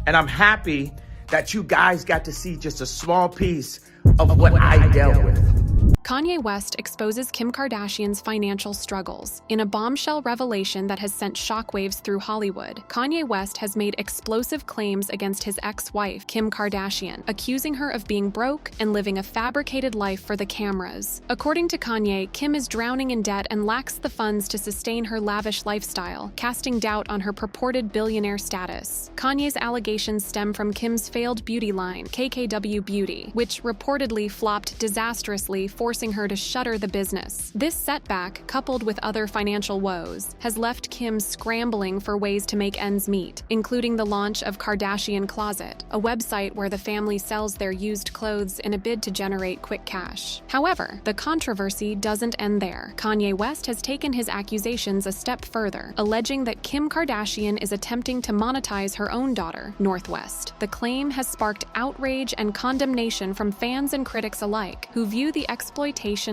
And I'm happy that you guys got to see just a small piece of what I dealt with. Kanye West exposes Kim Kardashian's financial struggles. In a bombshell revelation that has sent shockwaves through Hollywood, Kanye West has made explosive claims against his ex-wife, Kim Kardashian, accusing her of being broke and living a fabricated life for the cameras. According to Kanye, Kim is drowning in debt and lacks the funds to sustain her lavish lifestyle, casting doubt on her purported billionaire status. Kanye's allegations stem from Kim's failed beauty line, KKW Beauty, which reportedly flopped disastrously, forcing her to shutter the business. This setback, coupled with other financial woes, has left Kim scrambling for ways to make ends meet, including the launch of Kardashian Closet, a website where the family sells their used clothes in a bid to generate quick cash. However, the controversy doesn't end there. Kanye West has taken his accusations a step further, alleging that Kim Kardashian is attempting to monetize her own daughter, Northwest. The claim has sparked outrage and condemnation from fans and critics alike, who view the exploitation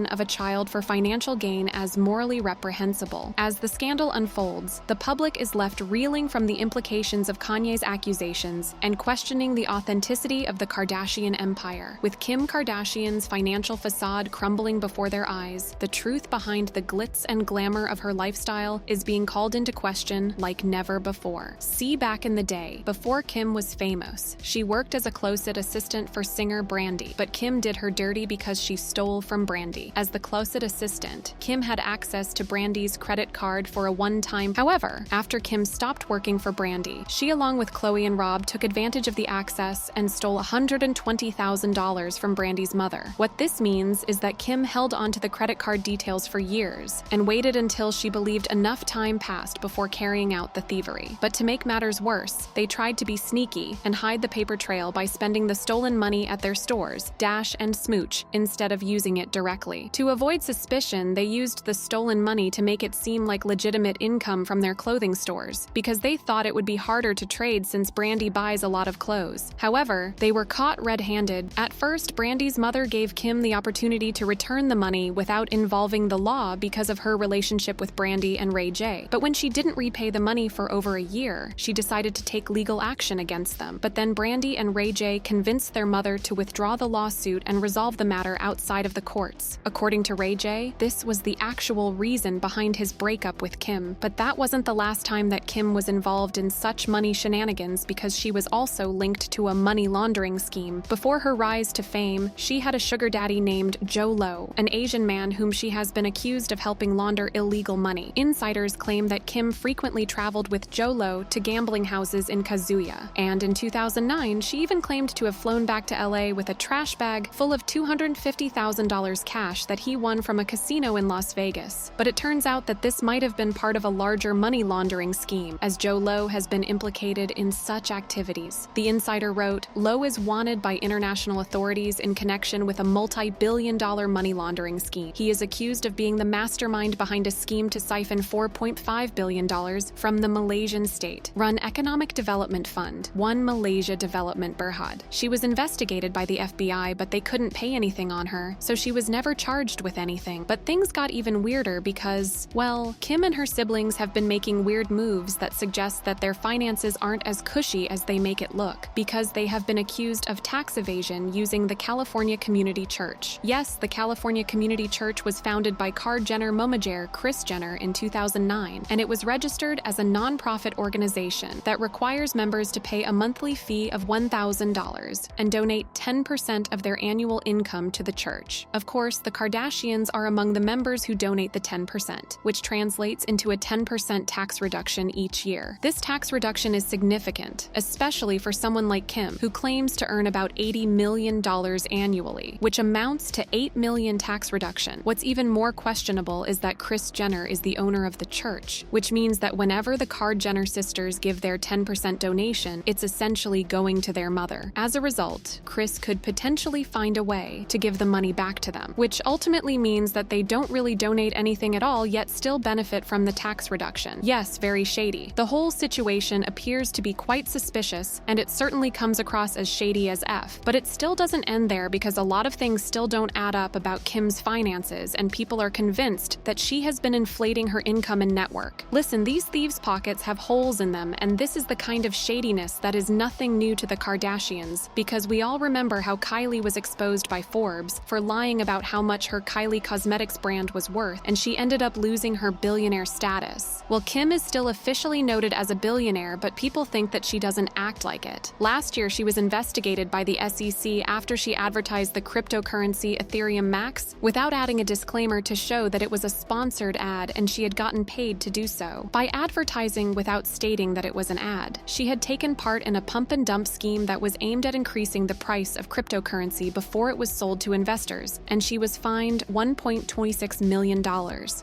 of a child for financial gain as morally reprehensible. As the scandal unfolds, the public is left reeling from the implications of Kanye's accusations and questioning the authenticity of the Kardashian empire. With Kim Kardashian's financial facade crumbling before their eyes, the truth behind the glitz and glamour of her lifestyle is being called into question like never before. See, back in the day, before Kim was famous, she worked as a closet assistant for singer Brandy, but Kim did her dirty because she stole from Brandy. As the closet assistant, Kim had access to Brandy's credit card for a one-time. However, after Kim stopped working for Brandy, she along with Chloe and Rob took advantage of the access and stole $120,000 from Brandy's mother. What this means is that Kim held onto the credit card details for years and waited until she believed enough time passed before carrying out the thievery. But to make matters worse, they tried to be sneaky and hide the paper trail by spending the stolen money at their stores, Dash and Smooch, instead of using it directly. To avoid suspicion, they used the stolen money to make it seem like legitimate income from their clothing stores, because they thought it would be harder to trade since Brandy buys a lot of clothes. However, they were caught red-handed. At first, Brandy's mother gave Kim the opportunity to return the money without involving the law because of her relationship with Brandy and Ray J. But when she didn't repay the money for over a year, she decided to take legal action against them. But then Brandy and Ray J convinced their mother to withdraw the lawsuit and resolve the matter outside of the courts. According to Ray J, this was the actual reason behind his breakup with Kim. But that wasn't the last time that Kim was involved in such money shenanigans, because she was also linked to a money laundering scheme. Before her rise to fame, she had a sugar daddy named Joe Lo, an Asian man whom she has been accused of helping launder illegal money. Insiders claim that Kim frequently traveled with Joe Lo to gambling houses in Kazuya, and in 2009, she even claimed to have flown back to LA with a trash bag full of $250,000 cash that he won from a casino in Las Vegas. But it turns out that this might have been part of a larger money laundering scheme, as Joe Lo has been implicated in such activities. The insider wrote, "Lo is wanted by international authorities in connection with a multi-billion-dollar money laundering scheme. He is accused of being the mastermind behind a scheme to siphon $4.5 billion from the Malaysian state-run Economic Development Fund, One Malaysia Development Berhad. She was investigated by the FBI, but they couldn't pay anything on her, so she was never charged with anything. But things got even weirder because, well, Kim and her siblings have been making weird moves that suggest that their finances aren't as cushy as they make it look, because they have been accused of tax evasion using the California Community Church. Yes, the California Community Church was founded by Card Jenner Momajer Kris Jenner in 2009, and it was registered as a non-profit organization that requires members to pay a monthly fee of $1,000 and donate 10% of their annual income to the church. Of course, the Kardashians are among the members who donate the 10%, which translates into a 10% tax reduction each year. This tax reduction is significant, especially for someone like Kim, who claims to earn about $80 million annually, which amounts to $8 million tax reduction. What's even more questionable is that Kris Jenner is the owner of the church, which means that whenever the Card Jenner sisters give their 10% donation, it's essentially going to their mother. As a result, Kris could potentially find a way to give the money back to them. them, which ultimately means that they don't really donate anything at all yet still benefit from the tax reduction. Yes, very shady. The whole situation appears to be quite suspicious, and it certainly comes across as shady as F. But it still doesn't end there because a lot of things still don't add up about Kim's finances, and people are convinced that she has been inflating her income and network. Listen, these thieves' pockets have holes in them, and this is the kind of shadiness that is nothing new to the Kardashians, because we all remember how Kylie was exposed by Forbes for lying about how much her Kylie Cosmetics brand was worth, and she ended up losing her billionaire status. Well, Kim is still officially noted as a billionaire, but people think that she doesn't act like it. Last year, she was investigated by the SEC after she advertised the cryptocurrency Ethereum Max without adding a disclaimer to show that it was a sponsored ad and she had gotten paid to do so. By advertising without stating that it was an ad, she had taken part in a pump and dump scheme that was aimed at increasing the price of cryptocurrency before it was sold to investors, and she was fined $1.26 million.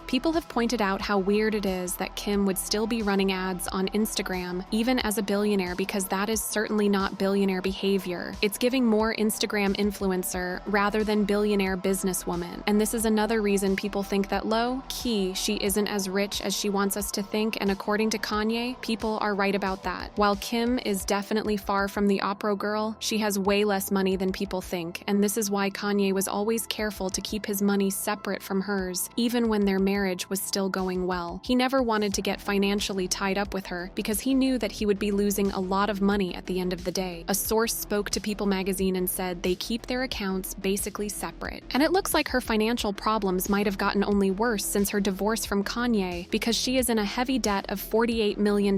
People have pointed out how weird it is that Kim would still be running ads on Instagram, even as a billionaire, because that is certainly not billionaire behavior. It's giving more Instagram influencer rather than billionaire businesswoman. And this is another reason people think that low-key she isn't as rich as she wants us to think, and according to Kanye, people are right about that. While Kim is definitely far from the opera girl, she has way less money than people think, and this is why Kanye was always careful to keep his money separate from hers, even when their marriage was still going well. He never wanted to get financially tied up with her because he knew that he would be losing a lot of money at the end of the day. A source spoke to People magazine and said they keep their accounts basically separate. And it looks like her financial problems might have gotten only worse since her divorce from Kanye, because she is in a heavy debt of $48 million,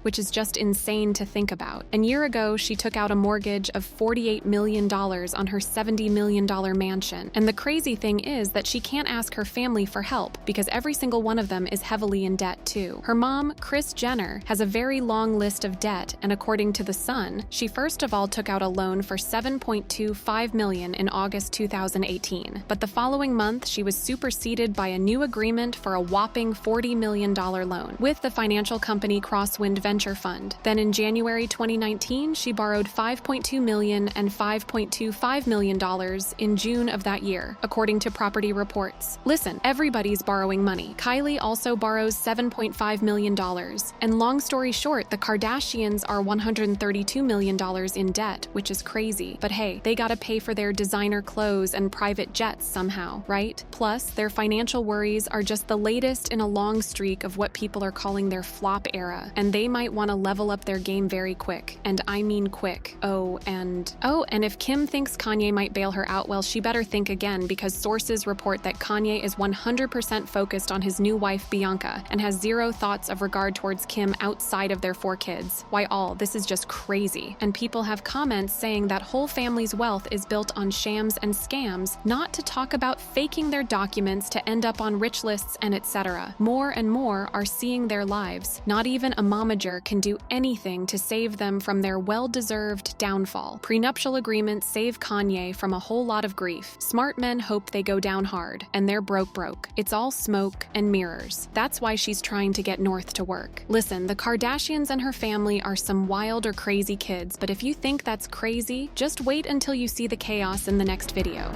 which is just insane to think about. A year ago, she took out a mortgage of $48 million on her $70 million mansion. And the crazy thing is that she can't ask her family for help because every single one of them is heavily in debt too. Her mom, Kris Jenner, has a very long list of debt, and according to The Sun, she first of all took out a loan for $7.25 million in August 2018. But the following month, she was superseded by a new agreement for a whopping $40 million loan with the financial company Crosswind Venture Fund. Then in January 2019, she borrowed $5.2 million and $5.25 million in June of that year, according to Property Reports. Listen, everybody's borrowing money. Kylie also borrows $7.5 million. And long story short, the Kardashians are $132 million in debt, which is crazy. But hey, they gotta pay for their designer clothes and private jets somehow, right? Plus, their financial worries are just the latest in a long streak of what people are calling their flop era, and they might want to level up their game very quick. And I mean quick. And if Kim thinks Kanye might bail her out, well, she better think again, because sources report that Kanye is 100% focused on his new wife, Bianca, and has zero thoughts of regard towards Kim outside of their 4 kids. Why this is just crazy. And people have comments saying that whole family's wealth is built on shams and scams, not to talk about faking their documents to end up on rich lists and etc. More and more are seeing their lives. Not even a momager can do anything to save them from their well-deserved downfall. Prenuptial agreements save Kanye from a whole lot of grief. Smart men hope they go down hard, and they're broke. It's all smoke and mirrors. That's why she's trying to get North to work. Listen, the Kardashians and her family are some wild or crazy kids, but if you think that's crazy, just wait until you see the chaos in the next video.